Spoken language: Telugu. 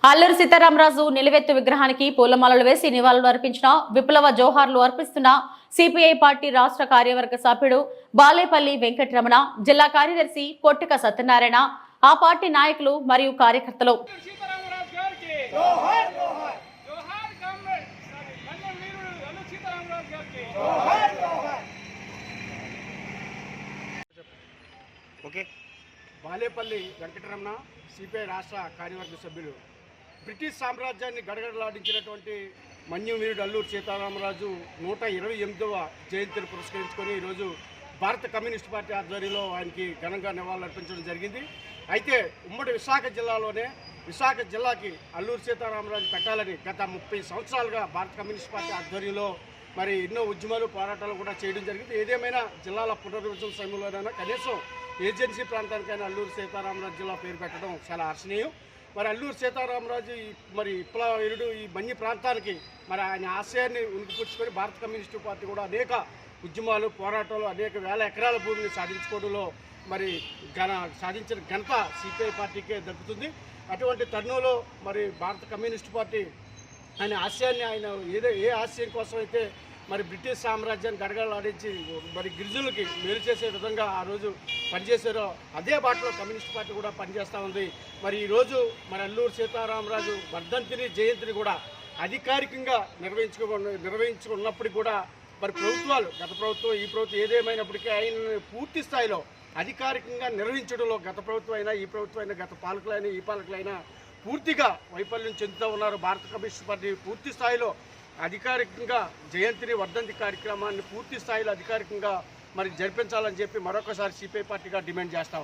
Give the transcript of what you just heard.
అల్లూరి సీతారామరాజు నిలువెత్తు విగ్రహానికి పూలమాలలు వేసి నివాళులు అర్పించిన విప్లవ జోహార్లు అర్పిస్తున్న సిపిఐ పార్టీ రాష్ట్ర కార్యవర్గ సభ్యుడు బాలేపల్లి వెంకటరమణ, జిల్లా కార్యదర్శి పొట్టిక సత్యనారాయణ, ఆ పార్టీ నాయకులు మరియు కార్యకర్తలు. బాలేపల్లి వెంకటరమణ, సిపిఐ రాష్ట్ర కార్యవర్గ సభ్యులు. బ్రిటిష్ సామ్రాజ్యాన్ని గడగడలాడించినటువంటి మన్యం వీరుడు అల్లూరి సీతారామరాజు 128వ జయంతిని పురస్కరించుకొని ఈరోజు భారత కమ్యూనిస్ట్ పార్టీ ఆధ్వర్యంలో ఆయనకి ఘనంగా నివాళులు అర్పించడం జరిగింది. అయితే ఉమ్మడి విశాఖ జిల్లాలోనే విశాఖ జిల్లాకి అల్లూరి సీతారామరాజు పెట్టాలని గత 30 సంవత్సరాలుగా భారత కమ్యూనిస్ట్ పార్టీ ఆధ్వర్యంలో మరి ఎన్నో ఉద్యమాలు పోరాటాలు కూడా చేయడం జరిగింది. ఏదేమైనా జిల్లాల పునర్విభజన సమయంలోనైనా కనీసం ఏజెన్సీ ప్రాంతానికైనా అల్లూరి సీతారామరాజు జిల్లా పేరు పెట్టడం చాలా హర్షణీయం. మరి అల్లూరి సీతారామరాజు మరి విప్లవ వీరుడు ఈ మన్య ప్రాంతానికి మరి ఆయన ఆశయాన్ని ఉనికిపుచ్చుకొని భారత కమ్యూనిస్టు పార్టీ కూడా అనేక ఉద్యమాలు పోరాటాలు అనేక వేల ఎకరాల భూమిని సాధించుకోవడంలో మరి సాధించిన ఘనత సిపిఐ పార్టీకే దక్కుతుంది. అటువంటి తరుణంలో మరి భారత కమ్యూనిస్టు పార్టీ ఆయన ఆశయాన్ని ఆయన ఏ ఆశయం కోసం అయితే మరి బ్రిటిష్ సామ్రాజ్యాన్ని గడగడలాడించి మరి గిరిజనులకి మేలు చేసే విధంగా ఆ రోజు పనిచేశారో అదే బాటలో కమ్యూనిస్ట్ పార్టీ కూడా పనిచేస్తూ ఉంది. మరి ఈరోజు మరి అల్లూరి సీతారామరాజు వర్ధంతిని జయంతిని కూడా అధికారికంగా నిర్వహించుకున్నప్పటికీ కూడా మరి ప్రభుత్వాలు గత ప్రభుత్వం ఈ ప్రభుత్వం ఏదేమైనప్పటికీ ఆయన పూర్తి స్థాయిలో అధికారికంగా నిర్వహించడంలో గత ప్రభుత్వం అయినా ఈ ప్రభుత్వం అయినా గత పాలకులైనా ఈ పాలకులైనా పూర్తిగా వైఫల్యం చెందుతూ ఉన్నారు. భారత కమ్యూనిస్ట్ పార్టీ పూర్తి స్థాయిలో అధికారికంగా జయంతిని వర్ధంతి కార్యక్రమాన్ని పూర్తి స్థాయిలో అధికారికంగా మరి జరిపించాలని చెప్పి మరొకసారి సిపిఐ పార్టీగా డిమాండ్ చేస్తూ ఉన్నాం.